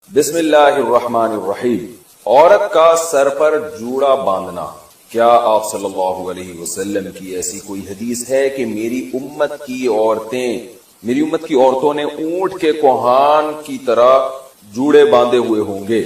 بسم اللہ الرحمن الرحیم۔ عورت کا سر پر جوڑا باندھنا، کیا آپ صلی اللہ علیہ وسلم کی ایسی کوئی حدیث ہے کہ میری امت کی عورتوں نے اونٹ کے کوہان کی طرح جوڑے باندھے ہوئے ہوں گے؟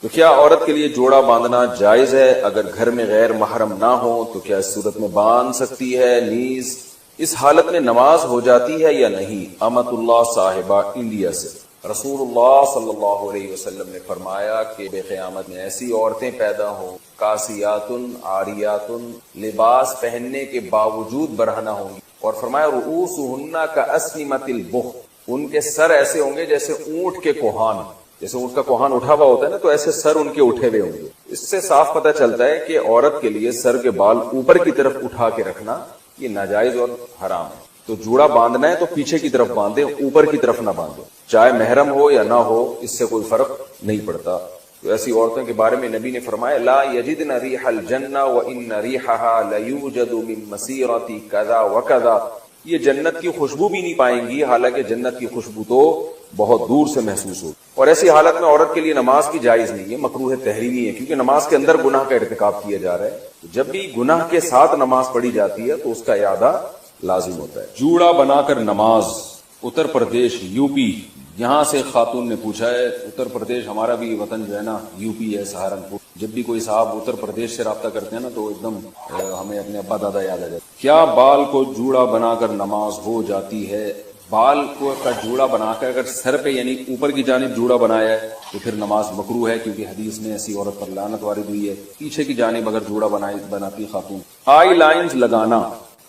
تو کیا عورت کے لیے جوڑا باندھنا جائز ہے؟ اگر گھر میں غیر محرم نہ ہو تو کیا اس صورت میں باندھ سکتی ہے؟ نیز اس حالت میں نماز ہو جاتی ہے یا نہیں؟ امت اللہ صاحبہ انڈیا سے۔ رسول اللہ صلی اللہ علیہ وسلم نے فرمایا کہ بے قیامت میں ایسی عورتیں پیدا ہوں کاسیات عاریات، لباس پہننے کے باوجود برہنہ ہوں گی، اور فرمایا رؤوسہن کاسنمۃ البخت، ان کے سر ایسے ہوں گے جیسے اونٹ کے کوہان، جیسے اونٹ کا کوہان اٹھا ہوا ہوتا ہے نا، تو ایسے سر ان کے اٹھے ہوئے ہوں گے۔ اس سے صاف پتہ چلتا ہے کہ عورت کے لیے سر کے بال اوپر کی طرف اٹھا کے رکھنا یہ ناجائز اور حرام ہے۔ تو جوڑا باندھنا ہے تو پیچھے کی طرف باندھے، اوپر کی طرف نہ باندھے، چاہے محرم ہو یا نہ ہو، اس سے کوئی فرق نہیں پڑتا۔ تو ایسی عورتوں کے بارے میں نبی نے فرمایا لا یجدن ریح الجنہ وان ریحها لیوجد من مسیرۃ کذا وکذا، یہ جنت کی خوشبو بھی نہیں پائیں گی، حالانکہ جنت کی خوشبو تو بہت دور سے محسوس ہوگی۔ اور ایسی حالت میں عورت کے لیے نماز بھی جائز نہیں ہے، مکروہ تحریمی ہے، کیونکہ نماز کے اندر گناہ کا ارتکاب کیا جا رہا ہے۔ جب بھی گناہ کے ساتھ نماز پڑھی جاتی ہے تو اس کا اعادہ لازم ہوتا ہے۔ جوڑا بنا کر نماز، اتر پردیش یو پی، یہاں سے خاتون نے پوچھا ہے، اتر پردیش ہمارا بھی وطن جو ہے نا یو پی ہے، سہارنپور۔ جب بھی کوئی صاحب اتر پردیش سے رابطہ کرتے ہیں نا تو ایک دم ہمیں اپنے ابا دادا یاد آ جاتے۔ کیا بال کو جوڑا بنا کر نماز ہو جاتی ہے؟ بال کو کا جوڑا بنا کر اگر سر پہ یعنی اوپر کی جانب جوڑا بنایا ہے تو پھر نماز مکروہ ہے، کیونکہ حدیث میں ایسی عورت پر لعنت وارد ہوئی ہے۔ پیچھے کی جانب اگر جوڑا بناتی خاتون۔ آئی لائنز لگانا،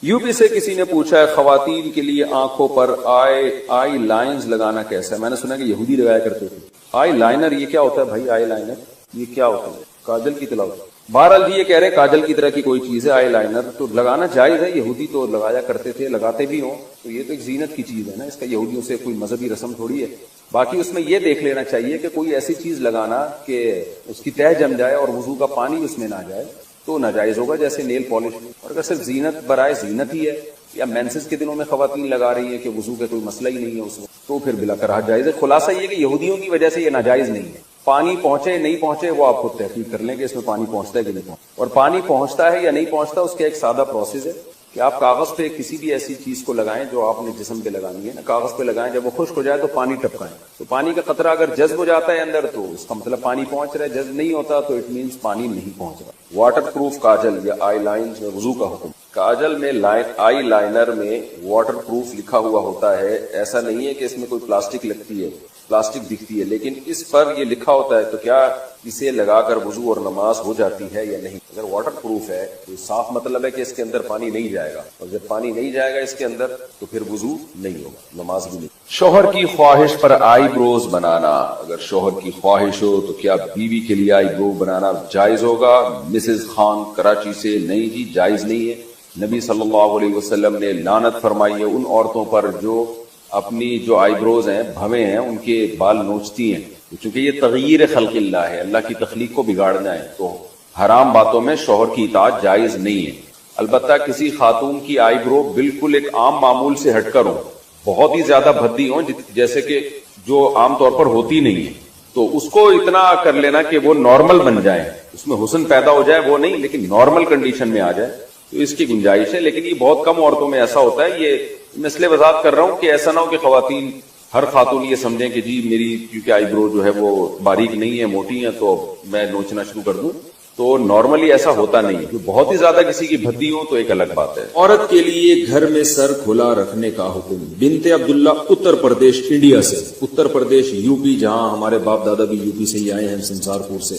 یو پی سے کسی نے پوچھا ہے خواتین کے لیے آنکھوں پر آئی لائنز لگانا کیسا ہے؟ میں نے سنا کہ یہودی لگایا کرتے تھے۔ آئی لائنر یہ کیا ہوتا ہے بھائی؟ آئی لائنر یہ کیا ہوتا ہے؟ کاجل کی طرح ہوتا ہے؟ بہرحال جی یہ کہہ رہے کاجل کی طرح کی کوئی چیز ہے آئی لائنر، تو لگانا جائز ہے، یہودی تو لگایا کرتے تھے، لگاتے بھی ہوں، تو یہ تو ایک زینت کی چیز ہے نا، اس کا یہودیوں سے کوئی مذہبی رسم تھوڑی ہے۔ باقی اس میں یہ دیکھ لینا چاہیے کہ کوئی ایسی چیز لگانا کہ اس کی تہ جم جائے اور وضو کا پانی اس میں نہ جائے تو ناجائز ہوگا، جیسے نیل پالش۔ اور اگر صرف زینت برائے زینت ہی ہے، یا مینسز کے دنوں میں خواتین لگا رہی ہیں کہ وضو کا کوئی مسئلہ ہی نہیں ہے اس میں، تو پھر بلا کراہت جائز ہے۔ خلاصہ یہ کہ یہودیوں کی وجہ سے یہ ناجائز نہیں ہے۔ پانی پہنچے نہیں پہنچے وہ آپ خود تحقیق کر لیں کہ اس میں پانی پہنچتا ہے کہ نہیں پہنچتا، اور پانی پہنچتا ہے یا نہیں پہنچتا اس کا ایک سادہ پروسیس ہے کہ آپ کاغذ پہ کسی بھی ایسی چیز کو لگائیں جو آپ نے جسم پہ لگانی ہے نا، کاغذ پہ لگائیں، جب وہ خشک ہو جائے تو پانی ٹپکائیں، تو پانی کا قطرہ اگر جذب ہو جاتا ہے اندر تو اس کا مطلب پانی پہنچ رہا ہے، جذب نہیں ہوتا تو اٹ مینس پانی نہیں پہنچ رہا۔ واٹر پروف کاجل یا آئی لائنز میں وضو کا حکم۔ کاجل میں آئی لائنر میں واٹر پروف لکھا ہوا ہوتا ہے، ایسا نہیں ہے کہ اس میں کوئی پلاسٹک لگتی ہے، پلاسٹک دکھتی ہے، لیکن اس پر یہ لکھا ہوتا ہے، تو کیا اسے لگا کر وضو اور نماز ہو جاتی ہے یا نہیں؟ اگر واٹر پروف ہے تو صاف مطلب ہے کہ اس کے اندر پانی نہیں جائے گا، اور جب پانی نہیں جائے گا اس کے اندر تو پھر وضو نہیں ہوگا، نماز بھی نہیں۔ شوہر کی خواہش پر آئی بروز بنانا، اگر شوہر کی خواہش ہو تو کیا بیوی کے لیے آئی برو بنانا جائز ہوگا؟ مسز خان کراچی سے، نہیں جی جائز نہیں ہے۔ نبی صلی اللہ علیہ وسلم نے لعنت فرمائی ہے ان عورتوں پر جو اپنی جو آئی بروز ہیں، بھویں ہیں، ان کے بال نوچتی ہیں، کیونکہ یہ تغییر خلق اللہ ہے، اللہ کی تخلیق کو بگاڑنا ہے، تو حرام باتوں میں شوہر کی اطاعت جائز نہیں ہے۔ البتہ کسی خاتون کی آئی برو بالکل ایک عام معمول سے ہٹ کر ہو، بہت ہی زیادہ بھدی ہوں جیسے کہ جو عام طور پر ہوتی نہیں ہے، تو اس کو اتنا کر لینا کہ وہ نارمل بن جائے، اس میں حسن پیدا ہو جائے وہ نہیں، لیکن نارمل کنڈیشن میں آ جائے تو اس کی گنجائش ہے، لیکن یہ بہت کم عورتوں میں ایسا ہوتا ہے۔ یہ میں اس لیے وضاحت کر رہا ہوں کہ ایسا نہ ہو کہ خواتین، ہر خاتون یہ سمجھیں کہ جی میری کیونکہ آئی برو جو ہے وہ باریک نہیں ہے، موٹی ہے، تو میں نوچنا شروع کر دوں، تو نارملی ایسا ہوتا نہیں ہے۔ بہت ہی زیادہ کسی کی بھدی ہو تو ایک الگ بات ہے۔ عورت کے لیے گھر میں سر کھلا رکھنے کا حکم، بنت عبداللہ اتر پردیش انڈیا سے، اتر پردیش یو پی، جہاں ہمارے باپ دادا بھی یو پی سے ہی آئے ہیں، سنسار پور سے۔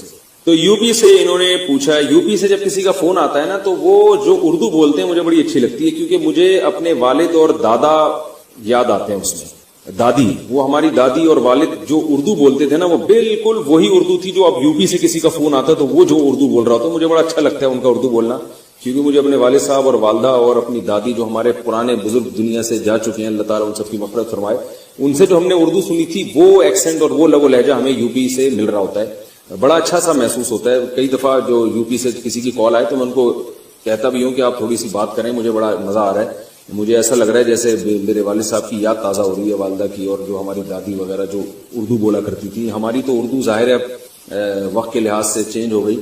تو یو پی سے انہوں نے پوچھا، یو پی سے جب کسی کا فون آتا ہے نا تو وہ جو اردو بولتے ہیں مجھے بڑی اچھی لگتی ہے، کیونکہ مجھے اپنے والد اور دادا یاد آتے ہیں اس میں، دادی، وہ ہماری دادی اور والد جو اردو بولتے تھے نا وہ بالکل وہی اردو تھی جو اب یو پی سے کسی کا فون آتا تو وہ جو اردو بول رہا تھا مجھے بڑا اچھا لگتا ہے ان کا اردو بولنا، کیونکہ مجھے اپنے والد صاحب اور والدہ اور اپنی دادی جو ہمارے پرانے بزرگ دنیا سے جا چکے ہیں، اللہ تعالیٰ ان سب کی مغفرت فرمائے، ان سے جو ہم نے اردو سنی تھی وہ ایکسنٹ اور وہ لب و لہجہ ہمیں یو پی سے مل رہا ہوتا ہے، بڑا اچھا سا محسوس ہوتا ہے۔ کئی دفعہ جو یو پی سے کسی کی کال آئے تو میں ان کو کہتا بھی ہوں کہ آپ تھوڑی سی بات کریں، مجھے بڑا مزہ آ رہا ہے مجھے ایسا لگ رہا ہے جیسے میرے والد صاحب کی یاد تازہ ہو رہی ہے، والدہ کی، اور جو ہماری دادی وغیرہ جو اردو بولا کرتی تھی. ہماری تو اردو ظاہر ہے وقت کے لحاظ سے چینج ہو گئی،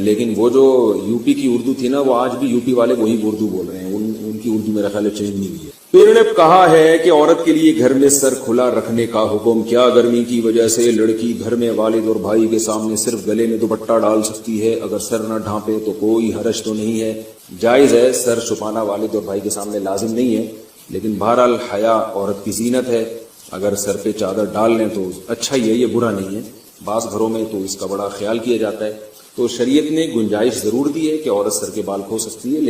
لیکن وہ جو یو پی کی اردو تھی نا، وہ آج بھی یو پی والے وہی اردو بول رہے ہیں. ان کی اردو میرا خیال ہے چینج نہیں ہوئی ہے. تو انہوں نے کہا ہے کہ عورت کے لیے گھر میں سر کھلا رکھنے کا حکم کیا؟ گرمی کی وجہ سے لڑکی گھر میں والد اور بھائی کے سامنے صرف گلے میں دوپٹہ ڈال سکتی ہے، اگر سر نہ ڈھانپے تو کوئی حرج تو نہیں ہے. جائز ہے، سر چھپانا والد اور بھائی کے سامنے لازم نہیں ہے، لیکن بہرحال حیا عورت کی زینت ہے. اگر سر پہ چادر ڈال لیں تو اچھا ہی ہے، یہ برا نہیں ہے. بعض گھروں میں تو اس کا بڑا خیال کیا جاتا ہے. تو شریعت نے گنجائش ضرور دی ہے کہ عورت سر کے بال کھول سکتی ہے،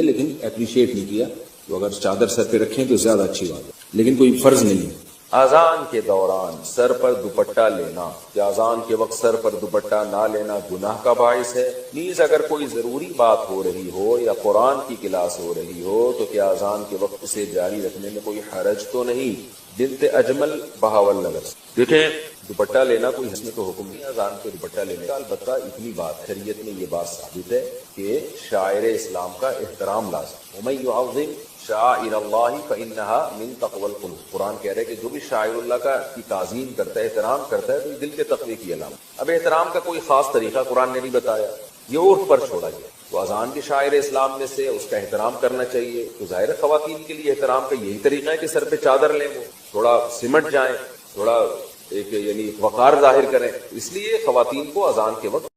لیکن اپریشیٹ نہیں کیا. تو اگر چادر سر پہ رکھیں تو زیادہ اچھی بات ہے، لیکن کوئی فرض نہیں ہے. اذان کے دوران سر پر دوپٹہ لینا، کیا اذان کے وقت سر پر دوپٹہ نہ لینا گناہ کا باعث ہے؟ نیز اگر کوئی ضروری بات ہو رہی ہو یا قرآن کی کلاس ہو رہی ہو تو کیا اذان کے وقت اسے جاری رکھنے میں کوئی حرج تو نہیں؟ بنت اجمل بہاول نگر. دیکھیں، دوپٹہ لینا کوئی حسن تو حکم نہیں اذان پہ دوپٹہ لینے کا، البتہ اتنی بات شریعت میں یہ بات ثابت ہے کہ شاعر اسلام کا احترام لازم. وَمَن يُعَظِّمْ شَعَائِرَ اللَّهِ فَإِنَّهَا مِن تَقْوَى الْقُلُوبِ. قرآن کہہ رہے ہے کہ جو بھی شاعر اللہ کی تعظیم کرتا ہے، احترام کرتا ہے، تو یہ دل کے تقوی کی علامت. اب احترام کا کوئی خاص طریقہ قرآن نے نہیں بتایا، یہ عرف پر چھوڑا گیا. تو اذان کے شاعر اسلام میں سے اس کا احترام کرنا چاہیے. تو ظاہر خواتین کے لیے احترام کا یہی طریقہ ہے کہ سر پہ چادر لیں، وہ تھوڑا سمٹ جائیں، تھوڑا ایک یعنی وقار ظاہر کریں. اس لیے خواتین کو اذان کے وقت